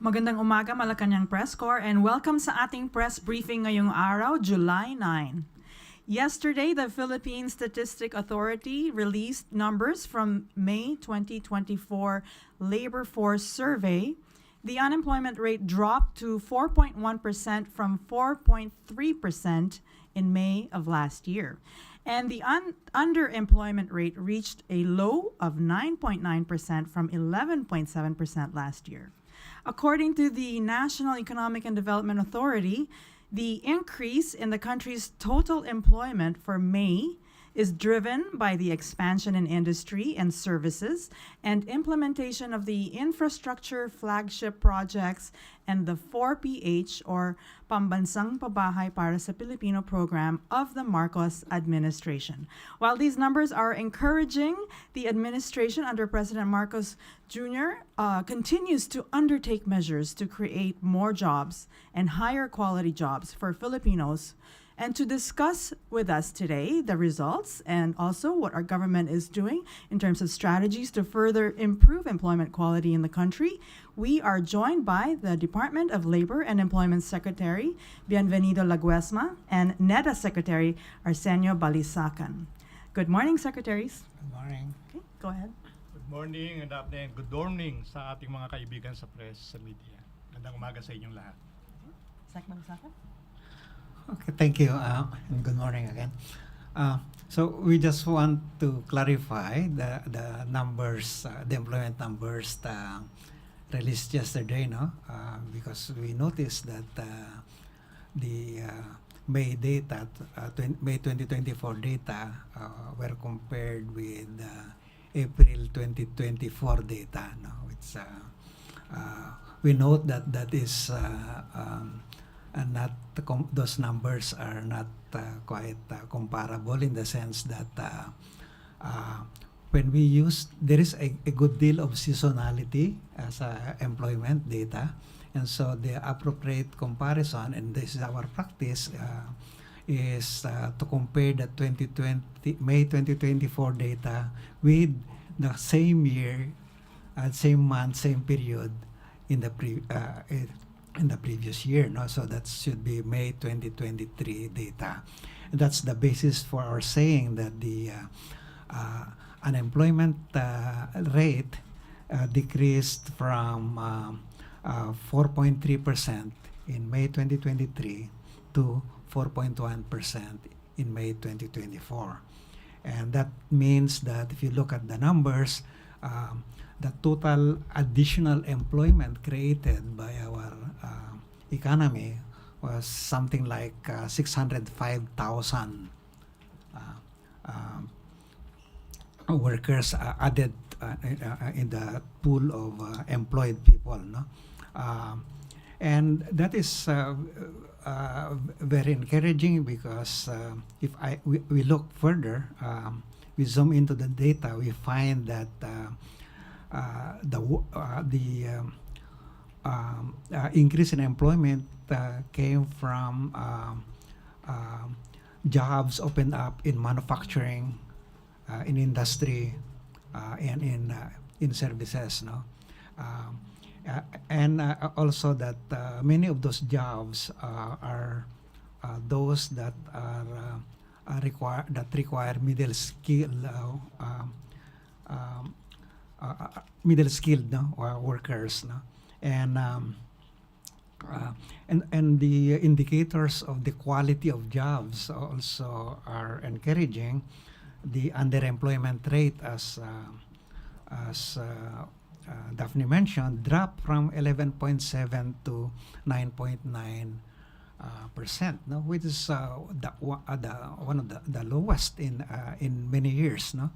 Magandang umaga, Malacañang Press Corps, and welcome sa ating press briefing ngayong araw, July 9. Yesterday, the Philippine Statistic Authority released numbers from May 2024 labor force survey. The unemployment rate dropped to 4.1% from 4.3% in May of last year. And the underemployment rate reached a low of 9.9% from 11.7% last year. According to the National Economic and Development Authority, the increase in the country's total employment for May is driven by the expansion in industry and services and implementation of the infrastructure flagship projects and the 4PH or Pambansang Pabahay para sa Pilipino program of the Marcos administration. While these numbers are encouraging, the administration under President Marcos Jr. Continues to undertake measures to create more jobs and higher quality jobs for Filipinos. And to discuss with us today the results and also what our government is doing in terms of strategies to further improve employment quality in the country, we are joined by the Department of Labor and Employment Secretary, Bienvenido Laguesma, and NEDA Secretary, Arsenio Balisacan. Good morning, Secretaries. Good morning. Okay, go ahead. Good morning, Daphne, and good morning sa ating mga kaibigan sa press, sa media. Magandang umaga sa inyong lahat. Sec Balisacan. Okay, thank you, and good morning again. So we just want to clarify the numbers, the employment numbers released yesterday, no? Because we noticed that the May data, May 2024 data, were compared with April 2024 data. No, it's we note that is. And not those numbers are not quite comparable in the sense that when we use, there is a good deal of seasonality as employment data, and so the appropriate comparison, and this is our practice, is to compare the May 2024 data with the same year, same month, same period in the previous year, no? So that should be May 2023 data. And that's the basis for our saying that the unemployment rate decreased from 4.3% in May 2023 to 4.1% in May 2024. And that means that if you look at the numbers, the total additional employment created by our economy was something like 605,000 workers added in the pool of employed people, no? And that is very encouraging because if we look further, we zoom into the data, we find that the increase in employment came from jobs opened up in manufacturing, in industry, and in services, no? And also that many of those jobs are those that require middle skilled, no, workers, no? And the indicators of the quality of jobs also are encouraging. The underemployment rate, as Daphne mentioned, dropped from 11.7 to 9.9%, no, which is one of the lowest in many years, no.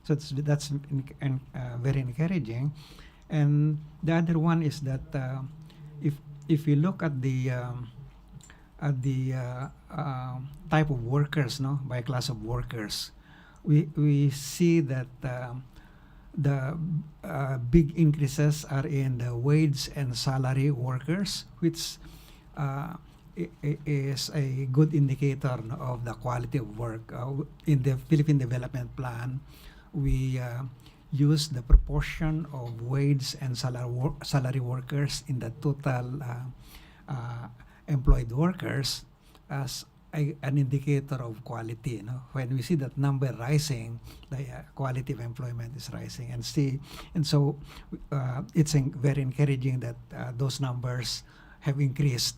So that's very encouraging. And the other one is that if you look at the type of workers, no, by class of workers, we see that the big increases are in the wage and salary workers, which is a good indicator of the quality of work. In the Philippine Development Plan, we use the proportion of wage and salary workers in the total employed workers as an indicator of quality. When we see that number rising, the quality of employment is rising, and so it's very encouraging that those numbers have increased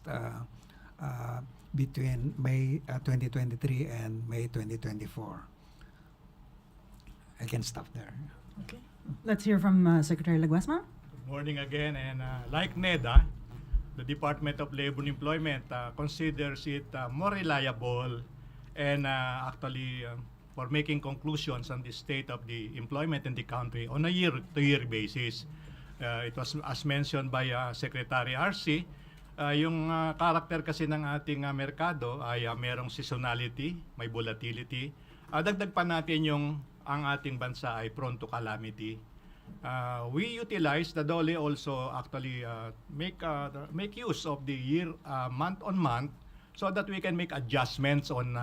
between May 2023 and May 2024. I can stop there. Okay. Let's hear from Secretary Laguesma. Good morning again, and like NEDA, the Department of Labor and Employment considers it more reliable and actually for making conclusions on the state of the employment in the country on a year-to-year basis. It was, as mentioned by Secretary RC, yung karakter kasi ng ating merkado ay merong seasonality, may volatility. Dagdag pa natin ang ating bansa ay prone to calamity. We utilize the DOLE also actually make use of the year month on month so that we can make adjustments on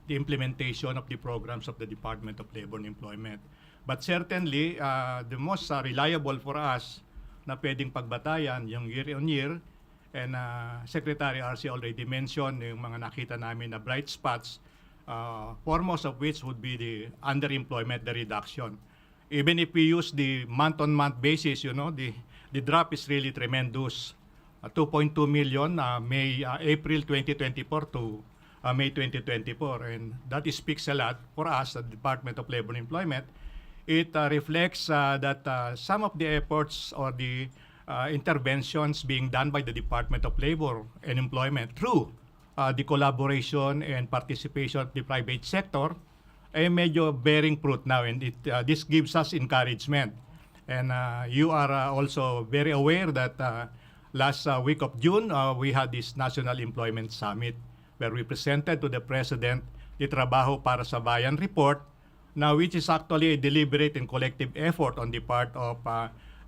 the implementation of the programs of the Department of Labor and Employment. But certainly the most reliable for us na pwedeng pagbatayan yung year on year, and Secretary RC already mentioned yung mga nakita namin na bright spots, foremost of which would be the underemployment, the reduction. Even if we use the month-on-month basis, the drop is really tremendous. 2.2 million April 2024 to May 2024, and that speaks a lot for us, the Department of Labor and Employment. It reflects that some of the efforts or the interventions being done by the Department of Labor and Employment through the collaboration and participation of the private sector ay medyo bearing fruit now, and this gives us encouragement. And you are also very aware that last week of June, we had this National Employment Summit where we presented to the President the Trabaho para sa Bayan report, now which is actually a deliberate and collective effort on the part of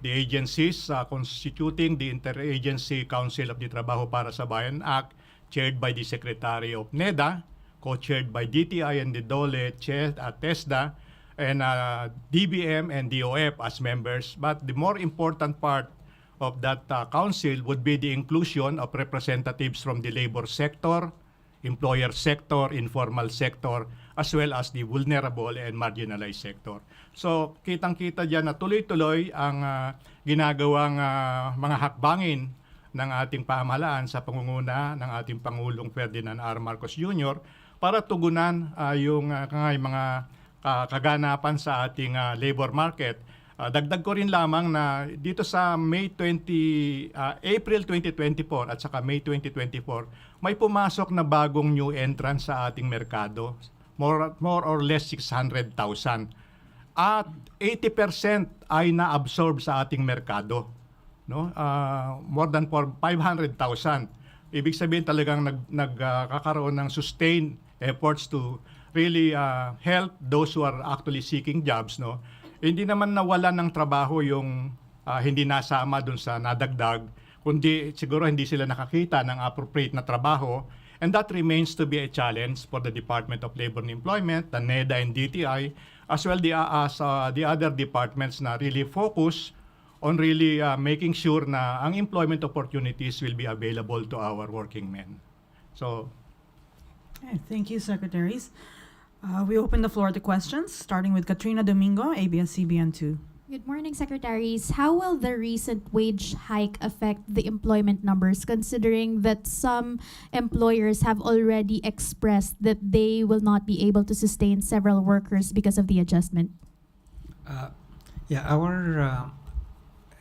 the agencies constituting the Interagency Council of the Trabaho para sa Bayan Act, chaired by the Secretary of NEDA, co-chaired by DTI and the DOLE, TESDA, and DBM and DOF as members. But the more important part of that council would be the inclusion of representatives from the labor sector, employer sector, informal sector, as well as the vulnerable and marginalized sector. So kitang-kita dyan na tuloy-tuloy ang ginagawang mga hakbangin ng ating pamahalaan sa pangunguna ng ating Pangulong Ferdinand R. Marcos Jr. para tugunan yung mga kaganapan sa ating labor market. Dagdag ko rin lamang na dito sa April 2024 at saka May 2024, may pumasok na bagong new entrant sa ating merkado, more or less 600,000. At 80% ay na-absorb sa ating merkado. More than 500,000. Ibig sabihin talagang nagkakaroon ng sustained efforts to really help those who are actually seeking jobs. Hindi naman nawalan ng trabaho yung hindi nasama dun sa nadagdag, kundi siguro hindi sila nakakita ng appropriate na trabaho, and that remains to be a challenge for the Department of Labor and Employment, the NEDA and DTI, as well as the other departments na really focus on really making sure na ang employment opportunities will be available to our working men. So, Okay, thank you, Secretaries. We open the floor to questions, starting with Katrina Domingo, ABS-CBN 2. Good morning, Secretaries. How will the recent wage hike affect the employment numbers, considering that some employers have already expressed that they will not be able to sustain several workers because of the adjustment? Our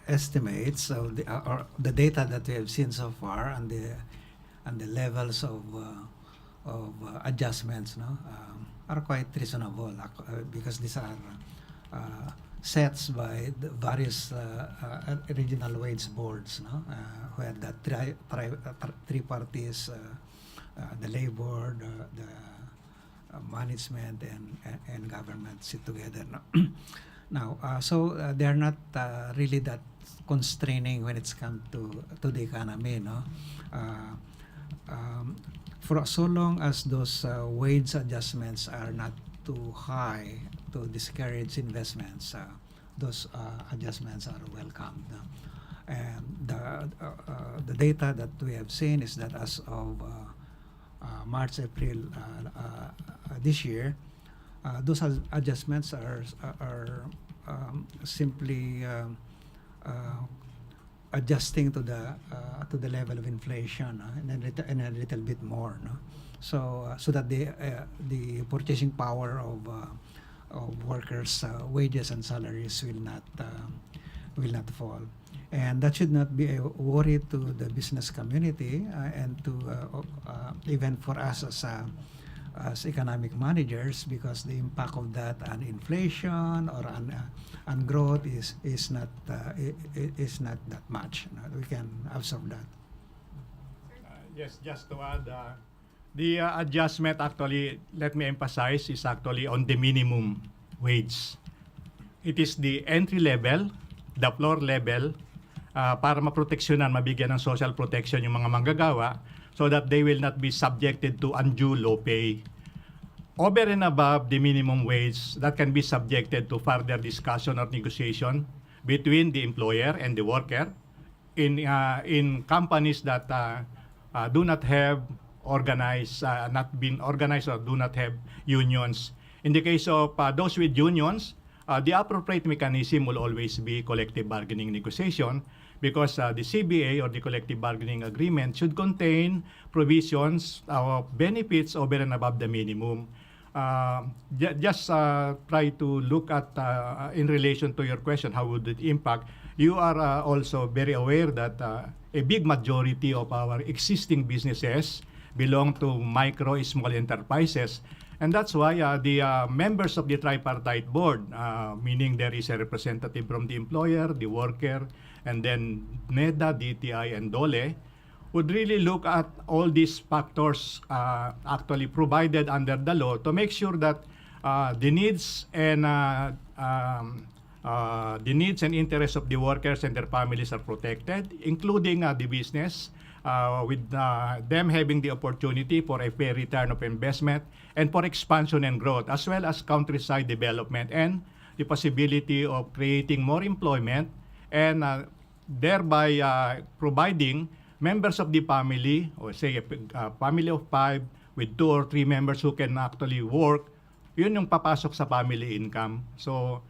estimates of the data that we have seen so far and the levels of adjustments are quite reasonable because these are sets by the various regional wage boards, where the three parties, the labor, the management and government sit together. Now, so they're not really that constraining when it's come to the economy, for so long as those wage adjustments are not too high to discourage investments, those adjustments are welcomed. And the data that we have seen is that as of March, April this year, those adjustments are simply adjusting to the level of inflation and a little bit more, no? So that the purchasing power of workers' wages and salaries will not fall, and that should not be a worry to the business community and to even for us as economic managers, because the impact of that on inflation or on growth is not that much. No? We can absorb that. Yes, just to add, the adjustment actually, let me emphasize, is actually on the minimum wage. It is the entry level, the floor level, para maproteksyonan, mabigyan ng social protection yung mga manggagawa so that they will not be subjected to undue low pay. Over and above the minimum wage, that can be subjected to further discussion or negotiation between the employer and the worker in companies that do not have not been organized or do not have unions. In the case of those with unions, the appropriate mechanism will always be collective bargaining negotiation, because the CBA or the collective bargaining agreement should contain provisions of benefits over and above the minimum. Just try to look at, in relation to your question, how would it impact? You are also very aware that a big majority of our existing businesses belong to micro, small enterprises. And that's why the members of the tripartite board, meaning there is a representative from the employer, the worker, and then NEDA, DTI, and DOLE, would really look at all these factors actually provided under the law to make sure that the needs and interests of the workers and their families are protected, including the business, with them having the opportunity for a fair return of investment and for expansion and growth, as well as countryside development and the possibility of creating more employment and thereby providing members of the family, or say a family of 5 with 2 or 3 members who can actually work, yun yung papasok sa family income. So,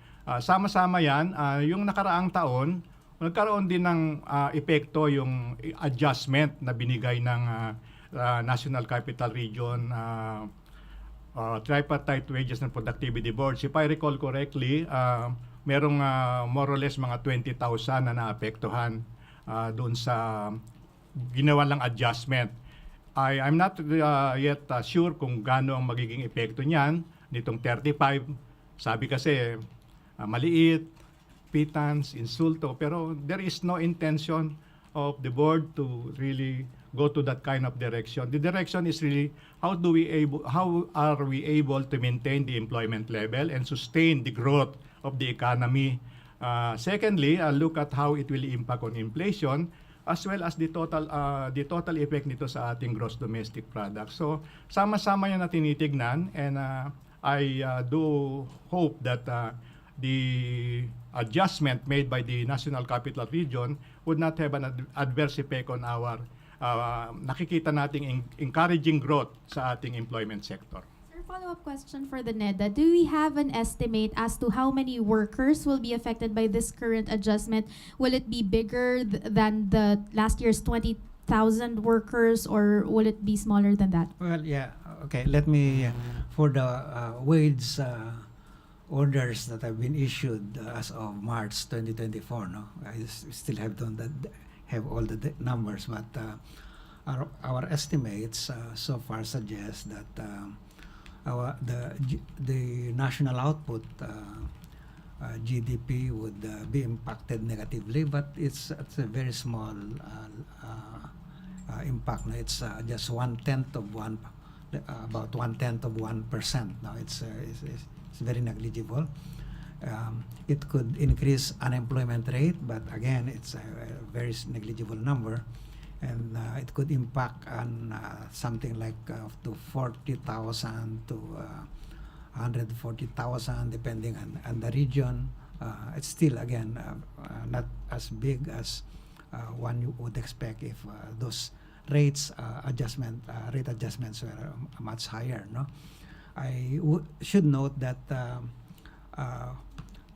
sama-sama yan. Yung nakaraang taon, nagkaroon din ng epekto yung adjustment na binigay ng National Capital Region Tripartite Wages and Productivity Boards. If I recall correctly, merong more or less mga 20,000 na naapektuhan doon sa ginawa lang adjustment. I'm not yet sure kung gaano ang magiging epekto niyan nitong 35. Sabi kasi maliit, pittance, insulto, pero there is no intention of the board to really go to that kind of direction. The direction is really how are we able to maintain the employment level and sustain the growth of the economy. Secondly, look at how it will impact on inflation, as well as the total effect nito sa ating gross domestic product. So, sama-sama yan na tinitignan, and I do hope that the adjustment made by the National Capital Region would not have an adverse effect on our nakikita nating encouraging growth sa ating employment sector. Sir, follow-up question for the NEDA. Do we have an estimate as to how many workers will be affected by this current adjustment? Will it be bigger than the last year's 20,000 workers, or will it be smaller than that? Well, yeah. Okay, let me, for the wage orders that have been issued as of March 2024, no? I still have all the numbers, but our estimates so far suggest that the national output GDP would be impacted negatively, but it's a very small impact. No? It's just about 1/10 of 1%. No, it's very negligible. It could increase unemployment rate, but again, it's a very negligible number, and it could impact on something like up to 40,000 to 140,000, depending on the region, it's still again not as big as one you would expect if those rate adjustments were much higher. No, I should note that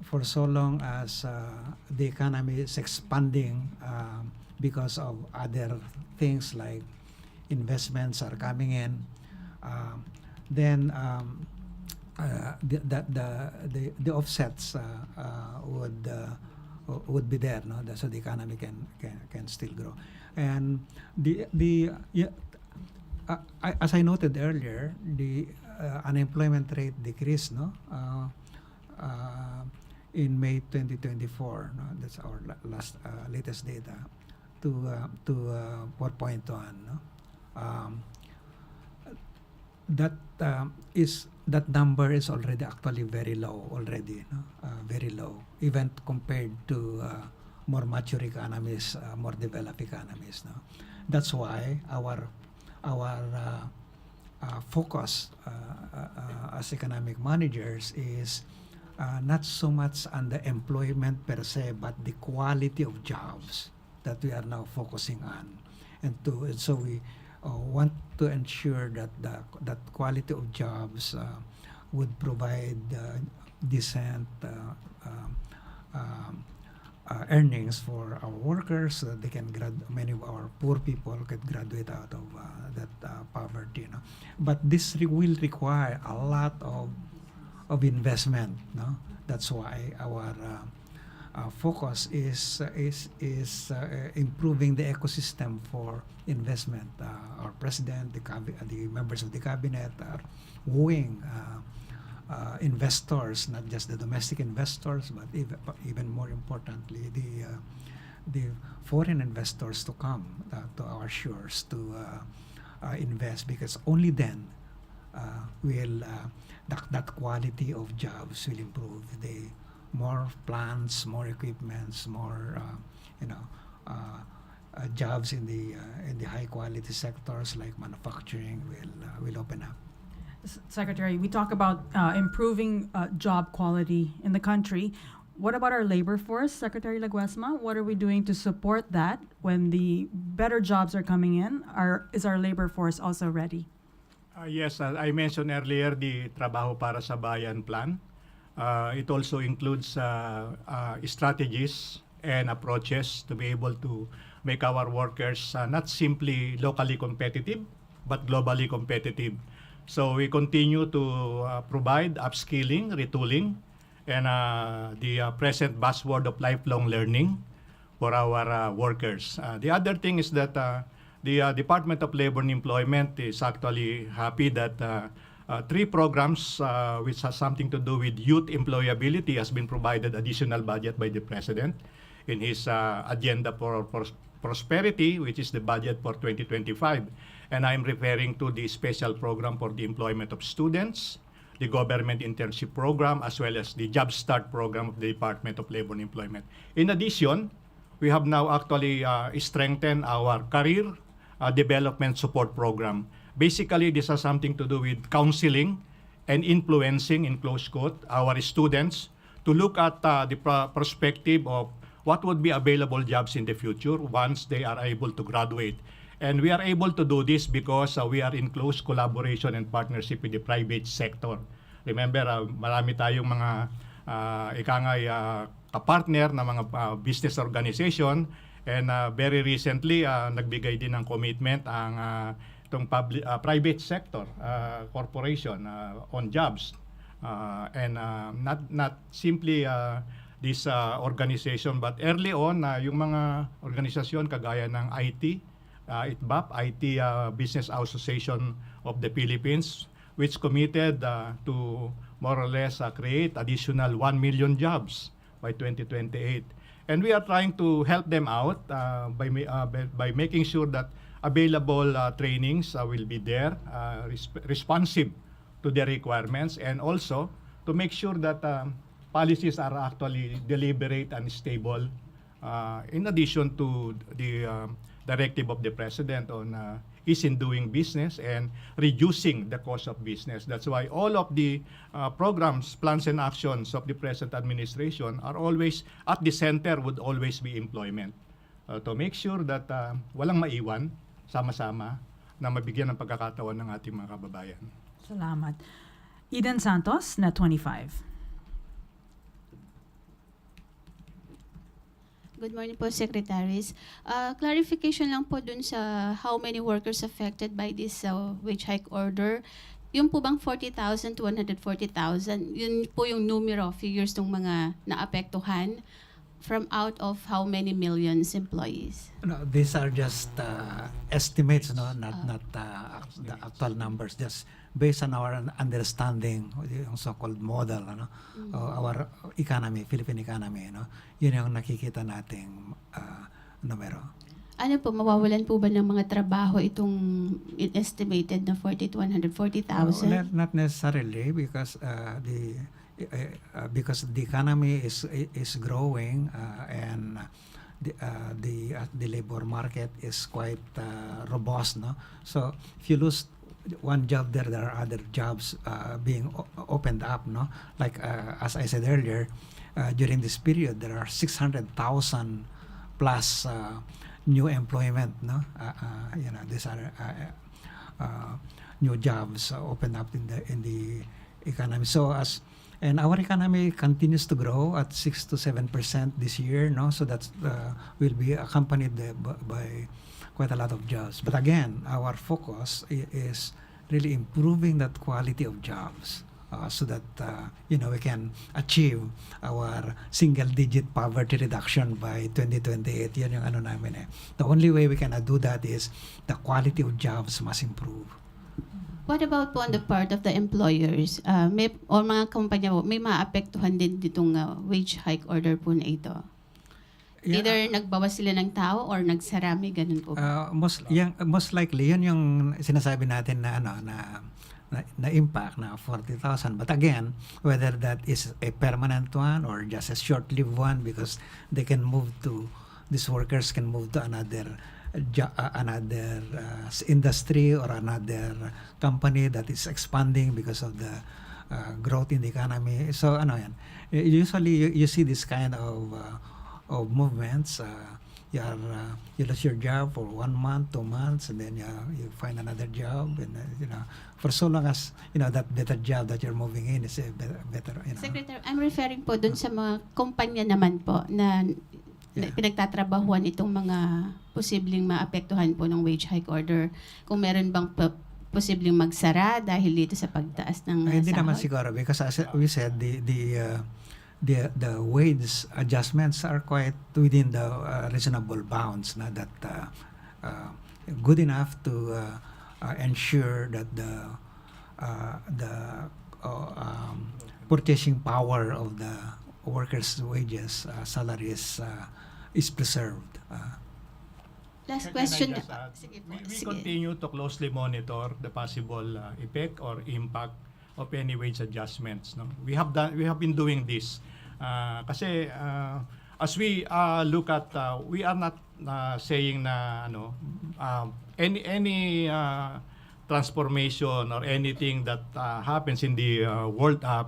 for so long as the economy is expanding because of other things like investments are coming in, then the offsets would be there, no? So the economy can still grow. And as I noted earlier, the unemployment rate decreased, no? In May 2024, no? That's our latest data, to 4.1, no? That number is already actually very low already, no? Very low, even compared to more mature economies, more developed economies. No? That's why our focus as economic managers is not so much on the employment per se, but the quality of jobs that we are now focusing on, and so we want to ensure that that quality of jobs would provide decent earnings for our workers, so that they can many of our poor people can graduate out of that poverty. No? But this will require a lot of investment. No, that's why our focus is improving the ecosystem for investment. Our president, the members of the cabinet are wooing investors, not just the domestic investors, but even more importantly, the foreign investors to come to our shores to invest, because only then will that quality of jobs will improve. The more plants, more equipments, more jobs in the high quality sectors like manufacturing will open up. Secretary, we talk about improving job quality in the country. What about our labor force, Secretary Laguesma? What are we doing to support that when the better jobs are coming in? Is our labor force also ready? Yes, I mentioned earlier the Trabaho para sa Bayan plan. It also includes strategies and approaches to be able to make our workers not simply locally competitive, but globally competitive. So we continue to provide upskilling, retooling, and the present buzzword of lifelong learning for our workers. The other thing is that the Department of Labor and Employment is actually happy that 3 programs which has something to do with youth employability has been provided additional budget by the President in his agenda for prosperity, which is the budget for 2025. And I'm referring to the special program for the employment of students, the government internship program, as well as the Job Start program of the Department of Labor and Employment. In addition, we have now actually strengthened our career development support program. Basically, this has something to do with counseling and influencing, in close quote, our students to look at the perspective of what would be available jobs in the future once they are able to graduate. And we are able to do this because we are in close collaboration and partnership with the private sector. Remember, marami tayong mga kapartner na mga business organization, and very recently nagbigay din ng commitment ang itong private sector corporation on jobs, and not simply this organization, but early on yung mga organisasyon kagaya ng IT, ITBAP, IT Business Association of the Philippines, which committed to more or less create additional 1 million jobs by 2028. And we are trying to help them out by making sure that available trainings will be there, responsive to their requirements, and also to make sure that policies are actually deliberate and stable, in addition to the directive of the President on ease in doing business and reducing the cost of business. That's why all of the programs, plans, and actions of the present administration are always at the center would always be employment. To make sure that walang maiwan, sama-sama, na mabigyan ng pagkakataon ng ating mga kababayan. Salamat. Eden Santos, Net 25. Good morning po, Secretaries. Clarification lang po dun sa how many workers affected by this wage hike order. Yung po bang 40,000 to 140,000, yun po yung numero, figures ng mga naapektuhan from out of how many millions employees? No, these are just estimates, no, not the actual numbers. Just based on our understanding, yung so-called model, ano, our economy, Philippine economy, no, yun yung nakikita nating numero. Ano po, mawawalan po ba ng mga trabaho itong estimated na 40 to 140,000? Not necessarily, because the economy is growing and the labor market is quite robust, no. So if you lose one job there are other jobs being opened up, no. Like as I said earlier, during this period there are 600,000 plus new employment, no. These are new jobs opened up in the economy. So and our economy continues to grow at 6 to 7% this year, no. So that's will be accompanied by quite a lot of jobs. But again, our focus is really improving that quality of jobs, so that we can achieve our single-digit poverty reduction by 2028. Yan yung ano namin eh. The only way we can do that is the quality of jobs must improve. What about po on the part of the employers? Or mga kumpanya po, may maapektuhan din ditong wage hike order po na ito? Yeah. Either nagbawas sila ng tao or nagsarami, ganun po. Most likely, yun yung sinasabi natin na na impact na 40,000. But again, whether that is a permanent one or just a short-lived one, because these workers can move to another industry or another company that is expanding because of the growth in the economy. So usually you see this kind of movements. You lose your job for 1 month, 2 months, and then you find another job, and for so long as that better job that you're moving in is a better. Secretary, I'm referring po dun sa mga kumpanya naman po na pinagtatrabahuan itong mga posibleng maapektuhan po ng wage hike order. Kung meron bang posibleng magsara dahil dito sa pagtaas ng Hindi sahod? naman siguro, because as we said, the wage adjustments are quite within the reasonable bounds, na that good enough to ensure that the purchasing power of the workers' wages, salaries is preserved. Last Can I question. just add? Sige po, We sige. continue to closely monitor the possible effect or impact of any wage adjustments. No, we have been doing this kasi as we look at, we are not saying na any transformation or anything that happens in the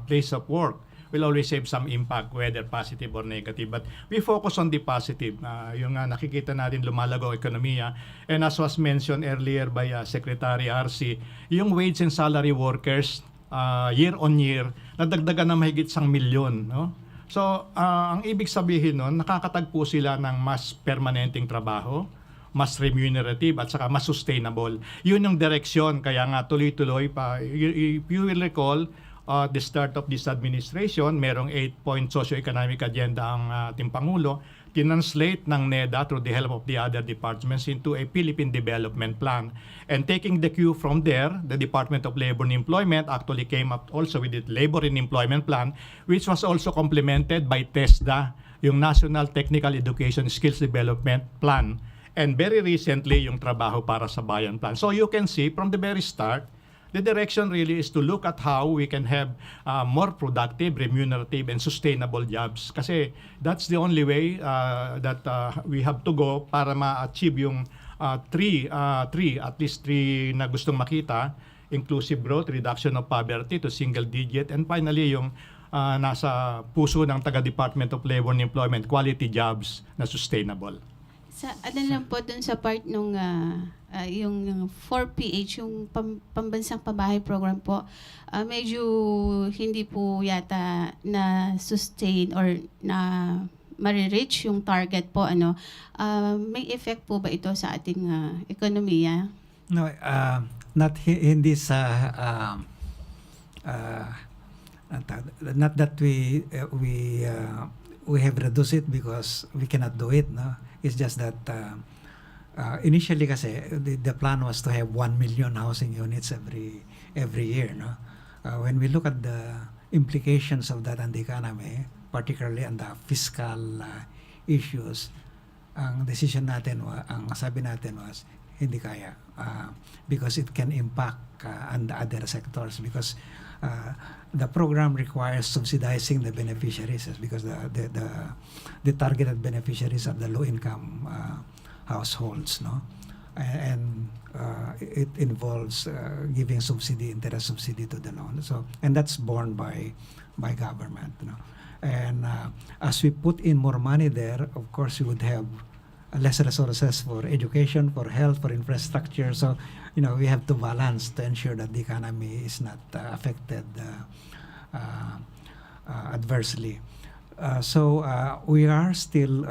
place of work will always have some impact, whether positive or negative. But we focus on the positive, yung nakikita natin lumalago ekonomiya. And as was mentioned earlier by Secretary RC, yung wage and salary workers year on year, nadagdagan na mahigit 1 milyon. No? So, ang ibig sabihin nun, nakakatagpo sila ng mas permanenteng trabaho, mas remunerative at saka mas sustainable. Yun yung direksyon, kaya nga tuloy-tuloy pa. If you will recall, the start of this administration, merong 8-point socio-economic agenda ang ating Pangulo, tinanslate ng NEDA through the help of the other departments into a Philippine Development Plan. And taking the cue from there, the Department of Labor and Employment actually came up also with the Labor and Employment Plan, which was also complemented by TESDA, yung National Technical Education Skills Development Plan. And very recently, yung Trabaho para sa Bayan Plan. So you can see from the very start, the direction really is to look at how we can have more productive, remunerative, and sustainable jobs. Kasi that's the only way that we have to go para ma-achieve yung at least three na gustong makita: inclusive growth, reduction of poverty to single digit, and finally yung nasa puso ng taga-Department of Labor and Employment, quality jobs na sustainable. Sa ano lang po dun sa part nung yung 4PH, yung pambansang pabahay program po, medyo hindi po yata na sustain or na ma-reach yung target po. May effect po ba ito sa ating ekonomiya? No, hindi sa not that we have reduced it because we cannot do it, no. It's just that initially kasi the plan was to have 1 million housing units every year, no. When we look at the implications of that on the economy, particularly on the fiscal issues, ang decision natin, ang sabi natin was hindi kaya because it can impact on the other sectors, because the program requires subsidizing the beneficiaries, because the targeted beneficiaries are the low income households, no, and it involves giving interest subsidy to the loan, so, and that's borne by government, no. And as we put in more money there, of course we would have less resources for education, for health, for infrastructure. So, we have to balance to ensure that the economy is not affected adversely. So we are still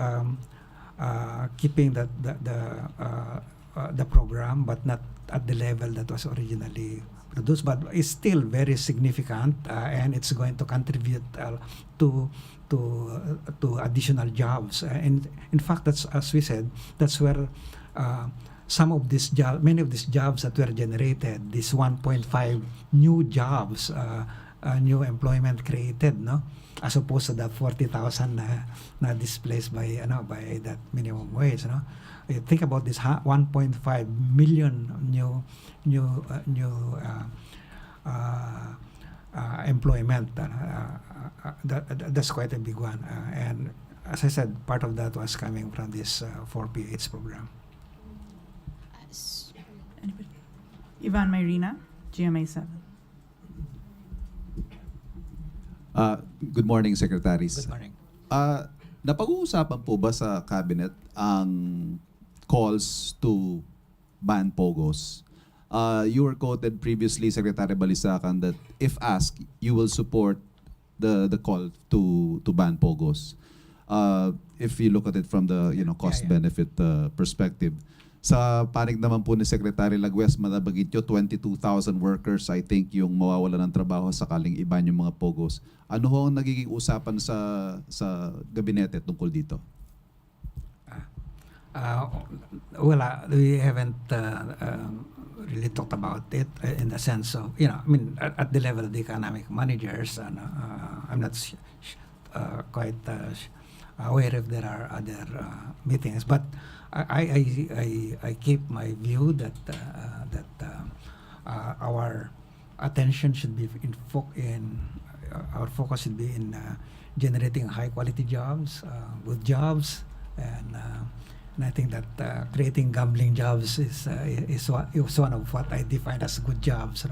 keeping the program, but not at the level that was originally produced. But it's still very significant, and it's going to contribute to additional jobs. And in fact, that's, as we said, that's where many of these jobs that were generated, this 1.5 new jobs, new employment created, no, as opposed to the 40,000 na displaced by that minimum wage, no. You think about this 1.5 million new employment. That's quite a big one, and as I said, part of that was coming from this 4PH program. Anybody? Ivan Mayrina, GMA 7. Good morning, Secretaries. Good morning. Napag-uusapan po ba sa Cabinet ang calls to ban POGOs? You were quoted previously, Secretary Balisacan, that if asked, you will support the call to ban POGOs. If you look at it from the cost-benefit perspective. Sa panig naman po ni Secretary Laguesma, nabagit nyo 22,000 workers, I think, yung mawawala ng trabaho sakaling iban yung mga POGOs. Ano ho ang nagiging usapan sa gabinete tungkol dito? We haven't really talked about it in the sense of, at the level of the economic managers, and I'm not quite aware if there are other meetings, but I keep my view that our attention should be our focus should be in generating high quality jobs, good jobs, and I think that creating gambling jobs is one of what I define as good jobs,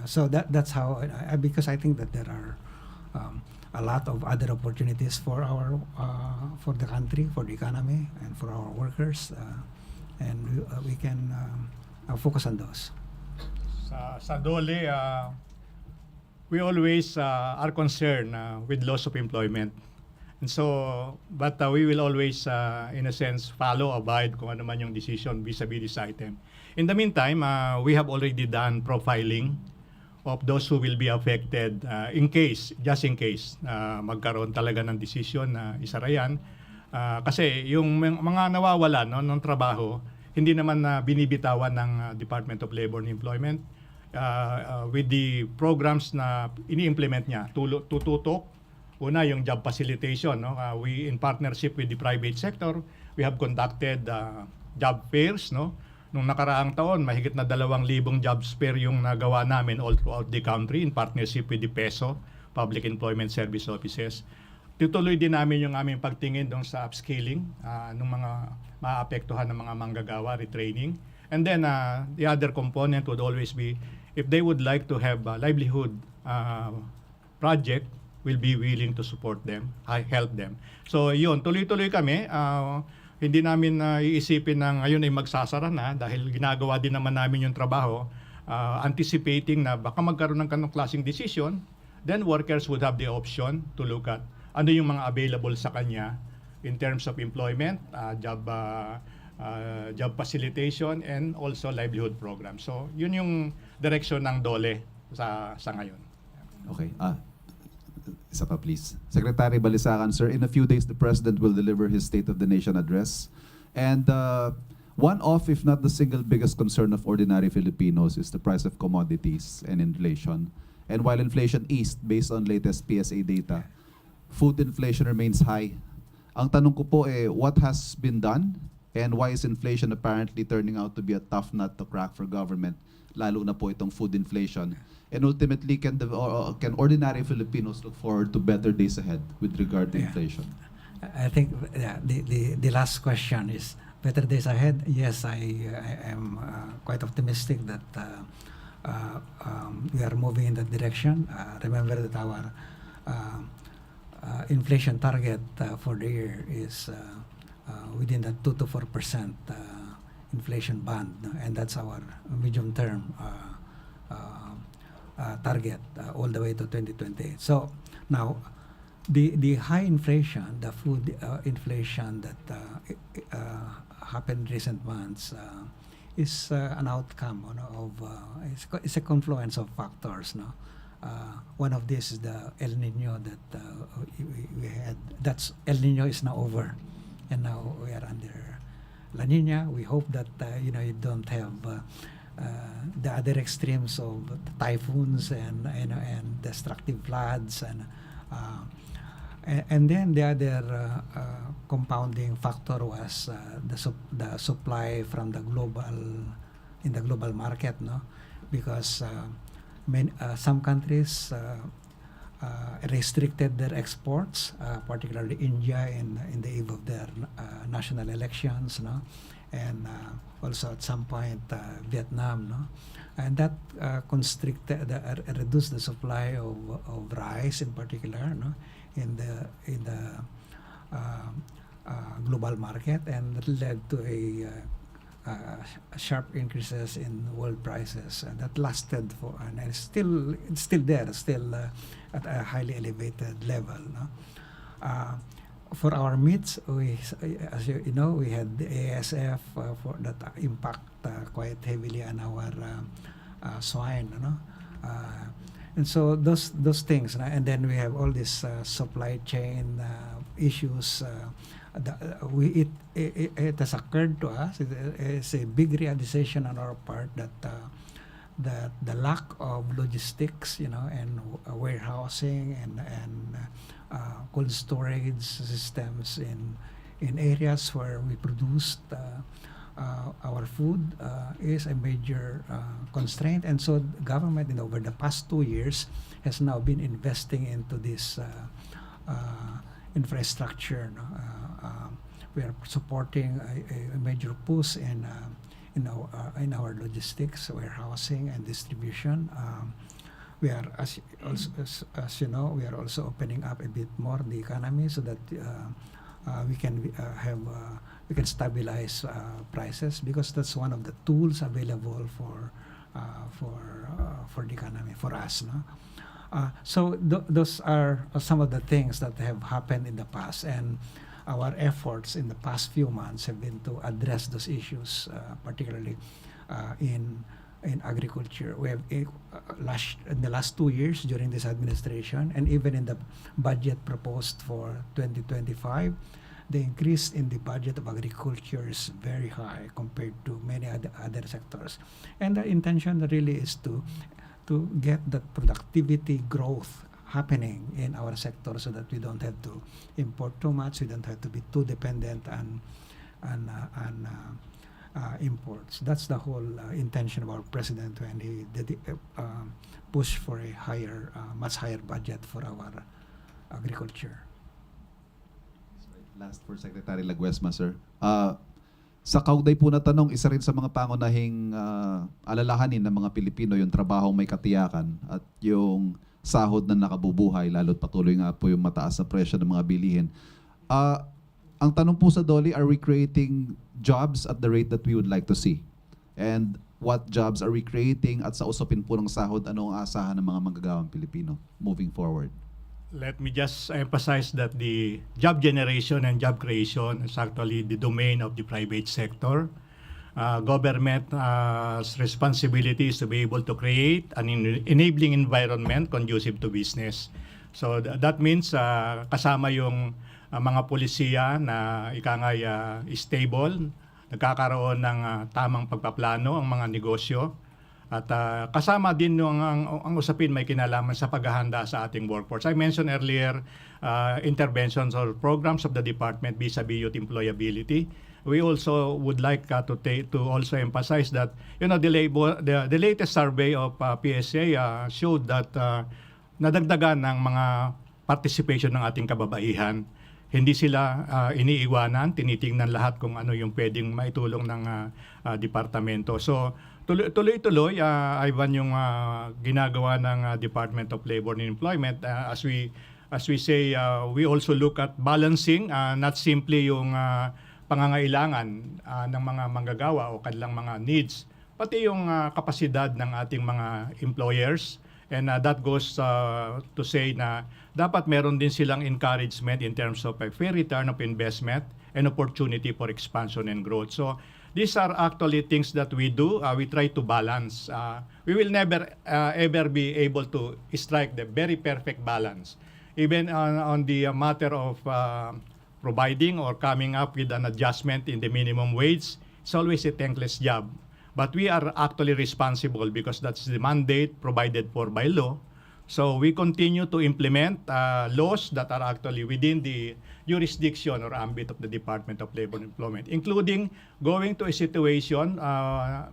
so that's how because I think that there are a lot of other opportunities for for the country, for the economy, and for our workers, and we can focus on those. Sa DOLE, we always are concerned with loss of employment. And so, but we will always, in a sense, abide kung ano man yung decision vis-a-vis this item. In the meantime, we have already done profiling of those who will be affected just in case magkaroon talaga ng decision na isara yan. Kasi yung mga nawawala ng trabaho, hindi naman binibitawan ng Department of Labor and Employment with the programs na ini-implement niya. Tututok. Una, yung job facilitation. We, in partnership with the private sector, we have conducted job fairs. Nung nakaraang taon, mahigit na 2,000 jobs fair yung nagawa namin all throughout the country in partnership with the PCO, Public Employment Service Offices. tutuloy din namin yung aming pagtingin doon sa upscaling ng mga maapektuhan ng mga manggagawa, retraining. And then the other component would always be if they would like to have a livelihood project, we'll be willing to support them, help them. So yun, tuloy-tuloy kami. Hindi namin iisipin na ngayon ay magsasara na dahil ginagawa din naman namin yung trabaho, anticipating na baka magkaroon ng kanong klaseng decision, then workers would have the option to look at ano yung mga available sa kanya in terms of employment, job facilitation, and also livelihood program. So yun yung direksyon ng DOLE sa ngayon. Okay. Isa pa please. Secretary Balisacan, sir, in a few days the President will deliver his State of the Nation address. And one of, if not the single biggest concern of ordinary Filipinos is the price of commodities and inflation. And while inflation eased based on latest PSA data, food inflation remains high. Ang tanong ko po what has been done and why is inflation apparently turning out to be a tough nut to crack for government, lalo na po itong food inflation? And ultimately, can ordinary Filipinos look forward to better days ahead with regard to inflation? I think the last question is better days ahead. Yes, I am quite optimistic that we are moving in that direction. Remember that our inflation target for the year is within the 2 to 4% inflation band, and that's our medium-term target all the way to 2028. So now, the high inflation, the food inflation that happened recent months is an outcome of it's a confluence of factors. No, one of this is the El Nino that we had. That's El Nino is now over, and now we are under La Nina. We hope that you don't have the other extremes of typhoons and destructive floods and then the other compounding factor was the supply from the global market, no, because some countries restricted their exports, particularly India in the eve of their national elections, no, and also at some point Vietnam, no, and that reduced the supply of rice in particular, no, in the global market, and it led to a sharp increases in world prices, and that lasted for, and it's still there, at a highly elevated level, no. For our meats, as you know, we had the ASF for that impact quite heavily on our swine, you know, and so those things, and then we have all this supply chain issues. It has occurred to us. It's a big realization on our part that the lack of logistics, you know, and warehousing and cold storage systems in areas where we produced our food is a major constraint, and so the government over the past 2 years has now been investing into this infrastructure. We are supporting a major push in our logistics, warehousing, and distribution. We are, as you know, we are also opening up a bit more the economy so that we can we can stabilize prices, because that's one of the tools available for the economy, for us, no? So those are some of the things that have happened in the past, and our efforts in the past few months have been to address those issues, particularly in agriculture. We have in the last 2 years during this administration, and even in the budget proposed for 2025, the increase in the budget of agriculture is very high compared to many other sectors. And the intention really is to get that productivity growth happening in our sector, so that we don't have to import too much, we don't have to be too dependent on imports. That's the whole intention of our president when he did push for a much higher budget for our agriculture. Last for Secretary Laguesma, sir. Sa kaugnay po na tanong, isa rin sa mga pangunahing alalahanin ng mga Pilipino yung trabahong may katiyakan at yung sahod na nakabubuhay, lalo't patuloy nga po yung mataas na presyo ng mga bilihin. Ang tanong po sa DOLE, are we creating jobs at the rate that we would like to see? And what jobs are we creating? At sa usapin po ng sahod, ano ang asahan ng mga manggagawang Pilipino moving forward? Let me just emphasize that the job generation and job creation is actually the domain of the private sector. Government's responsibility is to be able to create an enabling environment conducive to business. So that means kasama yung mga polisiya na ikangay stable, nagkakaroon ng tamang pagpaplano ang mga negosyo. At kasama din yung ang usapin may kinalaman sa paghahanda sa ating workforce. I mentioned earlier interventions or programs of the department vis-a-vis youth employability. We also would like to also emphasize that the latest survey of PSA showed that nadagdagan ng mga participation ng ating kababaihan. Hindi sila iniiwanan, tinitingnan lahat kung ano yung pwedeng maitulong ng departamento. So tuloy-tuloy, Ivan, yung ginagawa ng Department of Labor and Employment. As we say, we also look at balancing, not simply yung pangangailangan ng mga manggagawa o kanilang mga needs, pati yung kapasidad ng ating mga employers. And that goes to say na dapat meron din silang encouragement in terms of a fair return of investment and opportunity for expansion and growth. So these are actually things that we do. We try to balance. We will never ever be able to strike the very perfect balance. Even on the matter of providing or coming up with an adjustment in the minimum wage, it's always a thankless job. But we are actually responsible because that's the mandate provided for by law. So we continue to implement laws that are actually within the jurisdiction or ambit of the Department of Labor and Employment, including going to a situation,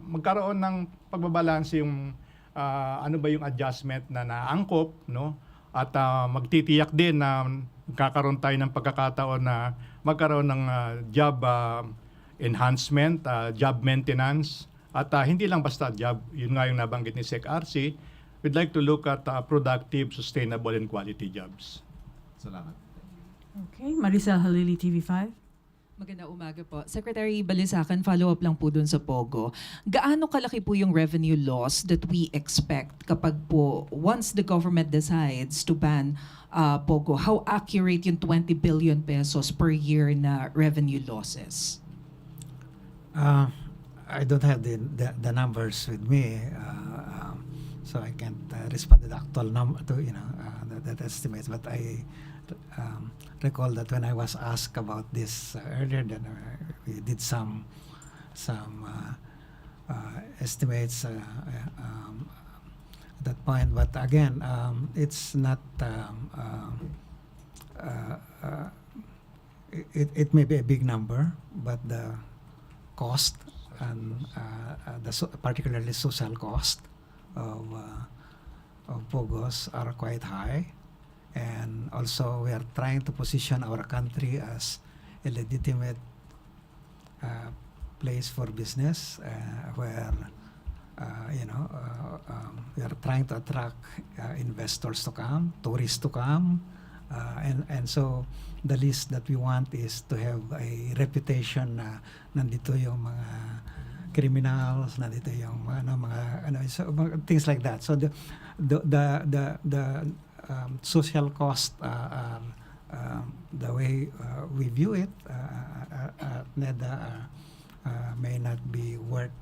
magkaroon ng pagbabalanse yung ano ba yung adjustment na naangkop, no? At magtitiyak din na magkakaroon tayo ng pagkakataon na magkaroon ng job enhancement, job maintenance, at hindi lang basta job, yun nga yung nabanggit ni Sec. RC, we'd like to look at productive, sustainable, and quality jobs. Salamat. Okay, Maricel Halili, TV5. Magandang umaga po. Secretary Balisacan, follow-up lang po dun sa POGO. Gaano kalaki po yung revenue loss that we expect kapag po, once the government decides to ban POGO, how accurate yung 20 billion pesos per year na revenue losses? I don't have the numbers with me, so I can't respond to the actual that estimates. But I recall that when I was asked about this earlier, then we did some estimates at that point. But again, it's not. It may be a big number, but the cost and particularly social cost of POGOs are quite high. And also, we are trying to position our country as a legitimate place for business, where we are trying to attract investors to come, tourists to come, and so the least that we want is to have a reputation na nandito yung mga criminals, nandito yung things like that. So the social cost, the way we view it, NEDA may not be worth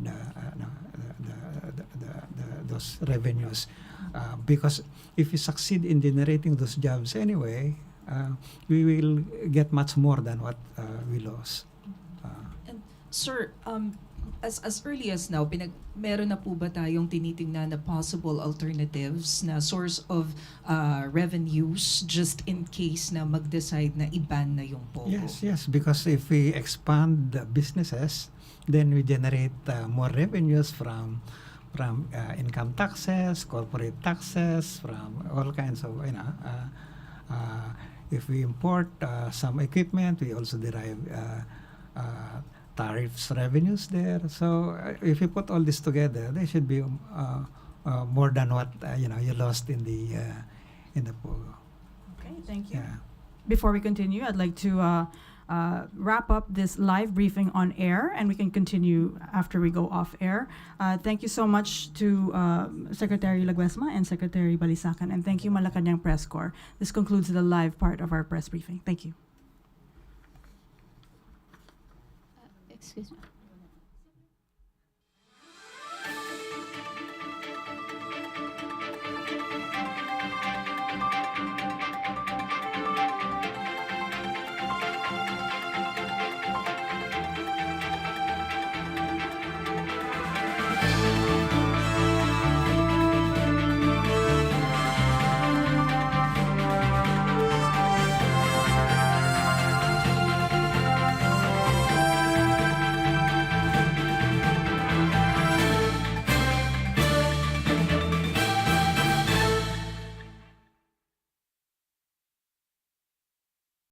those revenues, because if we succeed in generating those jobs anyway, we will get much more than what we lost. And sir, as early as now, meron na po ba tayong tinitingnan na possible alternatives na source of revenues just in case na mag-decide na i-ban na yung POGO? Yes, because if we expand the businesses, then we generate more revenues from income taxes, corporate taxes, from all kinds of if we import some equipment, we also derive tariffs revenues there. So if you put all this together, there should be more than what you lost in the POGO. Okay, thank you. Yeah. Before we continue, I'd like to wrap up this live briefing on air, and we can continue after we go off air. Thank you so much to Secretary Laguesma and Secretary Balisacan, and thank you, Malacañang Press Corps. This concludes the live part of our press briefing. Thank you. Excuse me.